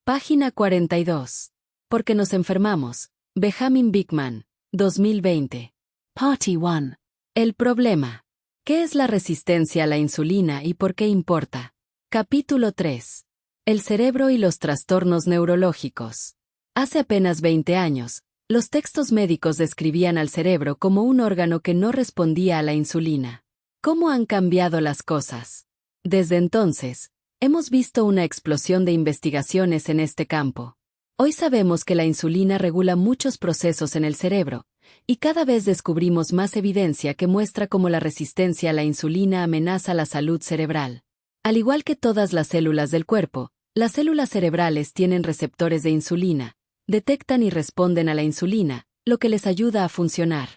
Página 42. Porque nos enfermamos. Benjamin Bigman, 2020. Party 1. El problema. ¿Qué es la resistencia a la insulina y por qué importa? Capítulo 3. El cerebro y los trastornos neurológicos. Hace apenas 20 años, los textos médicos describían al cerebro como un órgano que no respondía a la insulina. ¿Cómo han cambiado las cosas? Desde entonces, hemos visto una explosión de investigaciones en este campo. Hoy sabemos que la insulina regula muchos procesos en el cerebro, y cada vez descubrimos más evidencia que muestra cómo la resistencia a la insulina amenaza la salud cerebral. Al igual que todas las células del cuerpo, las células cerebrales tienen receptores de insulina, detectan y responden a la insulina, lo que les ayuda a funcionar.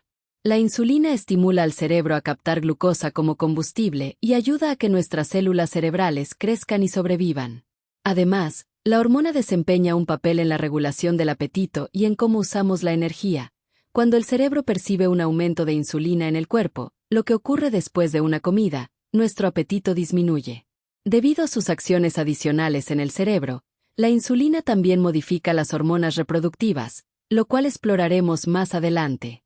La insulina estimula al cerebro a captar glucosa como combustible y ayuda a que nuestras células cerebrales crezcan y sobrevivan. Además, la hormona desempeña un papel en la regulación del apetito y en cómo usamos la energía. Cuando el cerebro percibe un aumento de insulina en el cuerpo, lo que ocurre después de una comida, nuestro apetito disminuye. Debido a sus acciones adicionales en el cerebro, la insulina también modifica las hormonas reproductivas, lo cual exploraremos más adelante.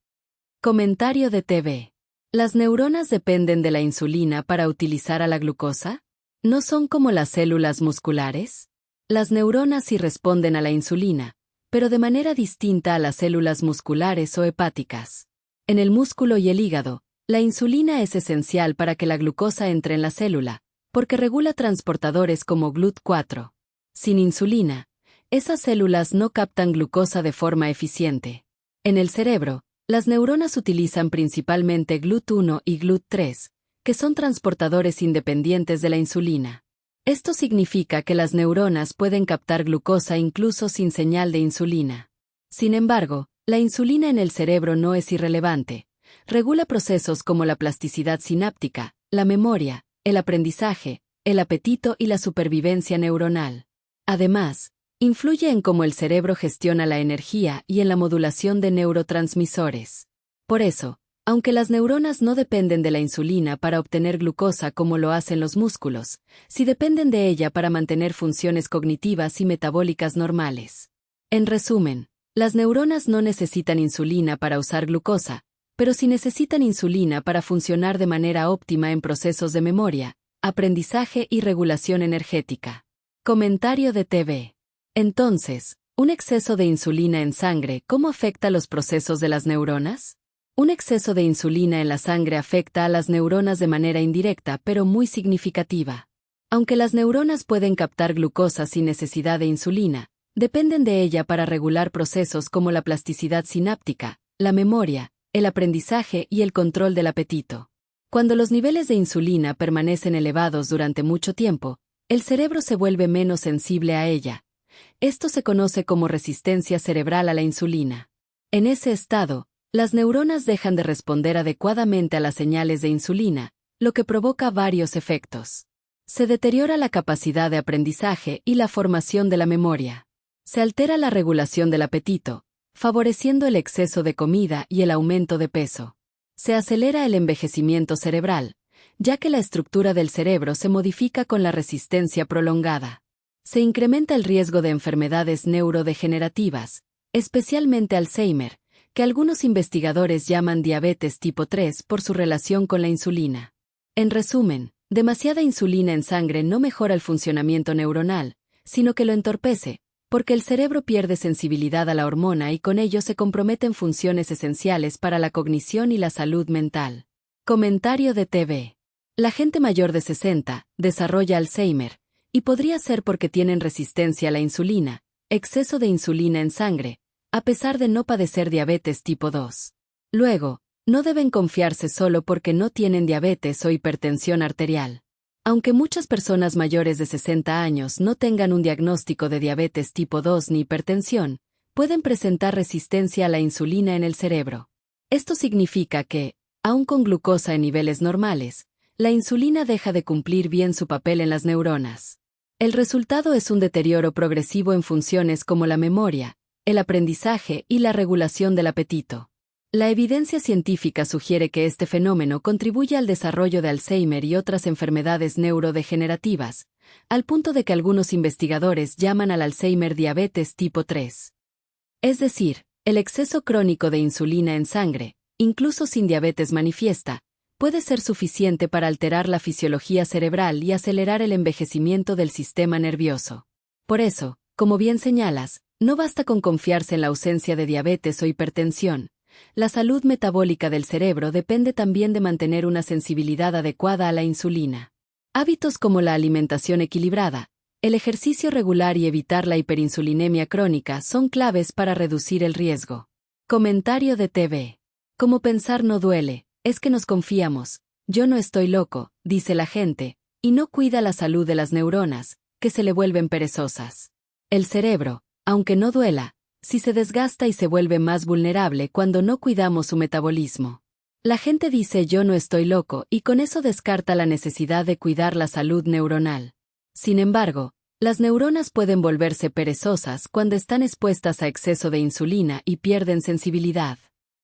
Comentario de TV. ¿Las neuronas dependen de la insulina para utilizar a la glucosa? ¿No son como las células musculares? Las neuronas sí responden a la insulina, pero de manera distinta a las células musculares o hepáticas. En el músculo y el hígado, la insulina es esencial para que la glucosa entre en la célula, porque regula transportadores como GLUT4. Sin insulina, esas células no captan glucosa de forma eficiente. En el cerebro, las neuronas utilizan principalmente GLUT1 y GLUT3, que son transportadores independientes de la insulina. Esto significa que las neuronas pueden captar glucosa incluso sin señal de insulina. Sin embargo, la insulina en el cerebro no es irrelevante. Regula procesos como la plasticidad sináptica, la memoria, el aprendizaje, el apetito y la supervivencia neuronal. Además, influye en cómo el cerebro gestiona la energía y en la modulación de neurotransmisores. Por eso, aunque las neuronas no dependen de la insulina para obtener glucosa como lo hacen los músculos, sí dependen de ella para mantener funciones cognitivas y metabólicas normales. En resumen, las neuronas no necesitan insulina para usar glucosa, pero sí necesitan insulina para funcionar de manera óptima en procesos de memoria, aprendizaje y regulación energética. Comentario de TV. Entonces, ¿un exceso de insulina en sangre cómo afecta los procesos de las neuronas? Un exceso de insulina en la sangre afecta a las neuronas de manera indirecta pero muy significativa. Aunque las neuronas pueden captar glucosa sin necesidad de insulina, dependen de ella para regular procesos como la plasticidad sináptica, la memoria, el aprendizaje y el control del apetito. Cuando los niveles de insulina permanecen elevados durante mucho tiempo, el cerebro se vuelve menos sensible a ella. Esto se conoce como resistencia cerebral a la insulina. En ese estado, las neuronas dejan de responder adecuadamente a las señales de insulina, lo que provoca varios efectos. Se deteriora la capacidad de aprendizaje y la formación de la memoria. Se altera la regulación del apetito, favoreciendo el exceso de comida y el aumento de peso. Se acelera el envejecimiento cerebral, ya que la estructura del cerebro se modifica con la resistencia prolongada. Se incrementa el riesgo de enfermedades neurodegenerativas, especialmente Alzheimer, que algunos investigadores llaman diabetes tipo 3 por su relación con la insulina. En resumen, demasiada insulina en sangre no mejora el funcionamiento neuronal, sino que lo entorpece, porque el cerebro pierde sensibilidad a la hormona y con ello se comprometen funciones esenciales para la cognición y la salud mental. Comentario de TV. La gente mayor de 60 desarrolla Alzheimer, y podría ser porque tienen resistencia a la insulina, exceso de insulina en sangre, a pesar de no padecer diabetes tipo 2. Luego, no deben confiarse solo porque no tienen diabetes o hipertensión arterial. Aunque muchas personas mayores de 60 años no tengan un diagnóstico de diabetes tipo 2 ni hipertensión, pueden presentar resistencia a la insulina en el cerebro. Esto significa que, aun con glucosa en niveles normales, la insulina deja de cumplir bien su papel en las neuronas. El resultado es un deterioro progresivo en funciones como la memoria, el aprendizaje y la regulación del apetito. La evidencia científica sugiere que este fenómeno contribuye al desarrollo de Alzheimer y otras enfermedades neurodegenerativas, al punto de que algunos investigadores llaman al Alzheimer diabetes tipo 3. Es decir, el exceso crónico de insulina en sangre, incluso sin diabetes manifiesta, puede ser suficiente para alterar la fisiología cerebral y acelerar el envejecimiento del sistema nervioso. Por eso, como bien señalas, no basta con confiarse en la ausencia de diabetes o hipertensión. La salud metabólica del cerebro depende también de mantener una sensibilidad adecuada a la insulina. Hábitos como la alimentación equilibrada, el ejercicio regular y evitar la hiperinsulinemia crónica son claves para reducir el riesgo. Comentario de TV. Como pensar no duele, es que nos confiamos. Yo no estoy loco, dice la gente, y no cuida la salud de las neuronas, que se le vuelven perezosas. El cerebro, aunque no duela, si se desgasta y se vuelve más vulnerable cuando no cuidamos su metabolismo. La gente dice yo no estoy loco y con eso descarta la necesidad de cuidar la salud neuronal. Sin embargo, las neuronas pueden volverse perezosas cuando están expuestas a exceso de insulina y pierden sensibilidad.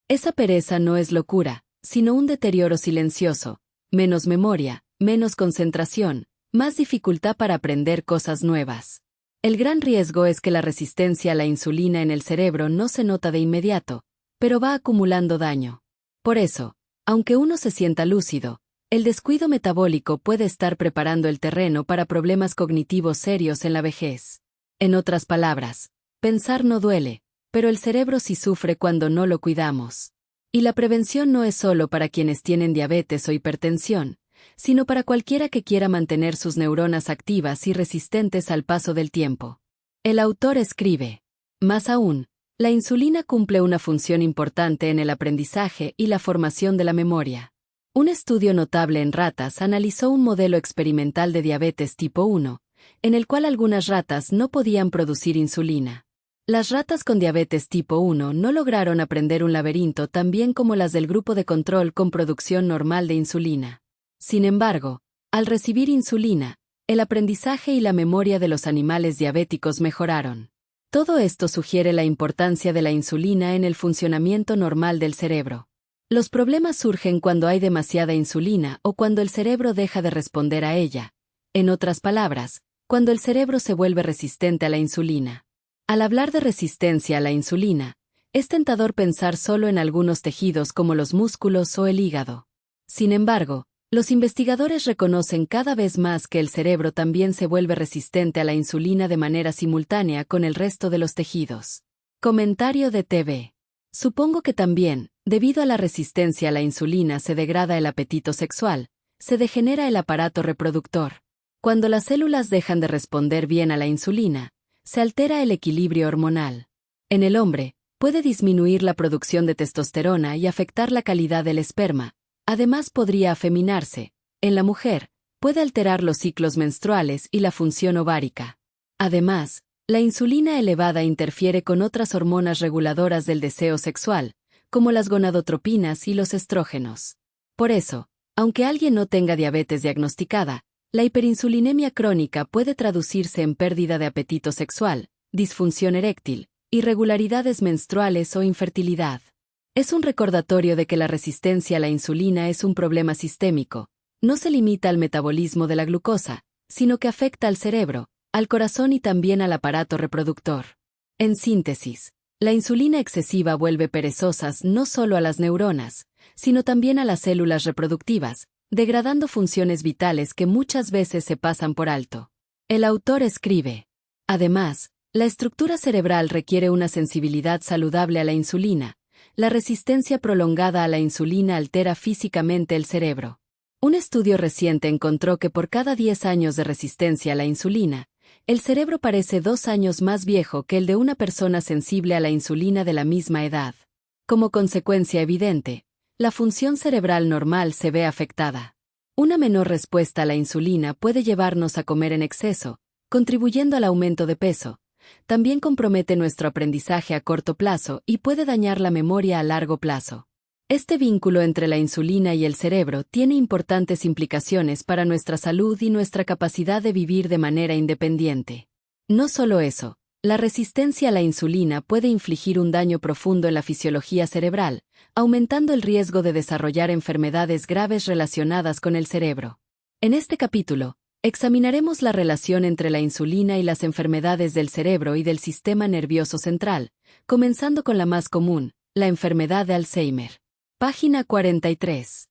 Esa pereza no es locura, sino un deterioro silencioso, menos memoria, menos concentración, más dificultad para aprender cosas nuevas. El gran riesgo es que la resistencia a la insulina en el cerebro no se nota de inmediato, pero va acumulando daño. Por eso, aunque uno se sienta lúcido, el descuido metabólico puede estar preparando el terreno para problemas cognitivos serios en la vejez. En otras palabras, pensar no duele, pero el cerebro sí sufre cuando no lo cuidamos. Y la prevención no es solo para quienes tienen diabetes o hipertensión, sino para cualquiera que quiera mantener sus neuronas activas y resistentes al paso del tiempo. El autor escribe: más aún, la insulina cumple una función importante en el aprendizaje y la formación de la memoria. Un estudio notable en ratas analizó un modelo experimental de diabetes tipo 1, en el cual algunas ratas no podían producir insulina. Las ratas con diabetes tipo 1 no lograron aprender un laberinto tan bien como las del grupo de control con producción normal de insulina. Sin embargo, al recibir insulina, el aprendizaje y la memoria de los animales diabéticos mejoraron. Todo esto sugiere la importancia de la insulina en el funcionamiento normal del cerebro. Los problemas surgen cuando hay demasiada insulina o cuando el cerebro deja de responder a ella. En otras palabras, cuando el cerebro se vuelve resistente a la insulina. Al hablar de resistencia a la insulina, es tentador pensar solo en algunos tejidos como los músculos o el hígado. Sin embargo, los investigadores reconocen cada vez más que el cerebro también se vuelve resistente a la insulina de manera simultánea con el resto de los tejidos. Comentario de TV. Supongo que también, debido a la resistencia a la insulina, se degrada el apetito sexual, se degenera el aparato reproductor. Cuando las células dejan de responder bien a la insulina, se altera el equilibrio hormonal. En el hombre, puede disminuir la producción de testosterona y afectar la calidad del esperma. Además podría afeminarse. En la mujer, puede alterar los ciclos menstruales y la función ovárica. Además, la insulina elevada interfiere con otras hormonas reguladoras del deseo sexual, como las gonadotropinas y los estrógenos. Por eso, aunque alguien no tenga diabetes diagnosticada, la hiperinsulinemia crónica puede traducirse en pérdida de apetito sexual, disfunción eréctil, irregularidades menstruales o infertilidad. Es un recordatorio de que la resistencia a la insulina es un problema sistémico. No se limita al metabolismo de la glucosa, sino que afecta al cerebro, al corazón y también al aparato reproductor. En síntesis, la insulina excesiva vuelve perezosas no solo a las neuronas, sino también a las células reproductivas, degradando funciones vitales que muchas veces se pasan por alto. El autor escribe: además, la estructura cerebral requiere una sensibilidad saludable a la insulina. La resistencia prolongada a la insulina altera físicamente el cerebro. Un estudio reciente encontró que por cada 10 años de resistencia a la insulina, el cerebro parece 2 años más viejo que el de una persona sensible a la insulina de la misma edad. Como consecuencia evidente, la función cerebral normal se ve afectada. Una menor respuesta a la insulina puede llevarnos a comer en exceso, contribuyendo al aumento de peso. También compromete nuestro aprendizaje a corto plazo y puede dañar la memoria a largo plazo. Este vínculo entre la insulina y el cerebro tiene importantes implicaciones para nuestra salud y nuestra capacidad de vivir de manera independiente. No solo eso, La resistencia a la insulina puede infligir un daño profundo en la fisiología cerebral, aumentando el riesgo de desarrollar enfermedades graves relacionadas con el cerebro. En este capítulo, examinaremos la relación entre la insulina y las enfermedades del cerebro y del sistema nervioso central, comenzando con la más común, la enfermedad de Alzheimer. Página 43.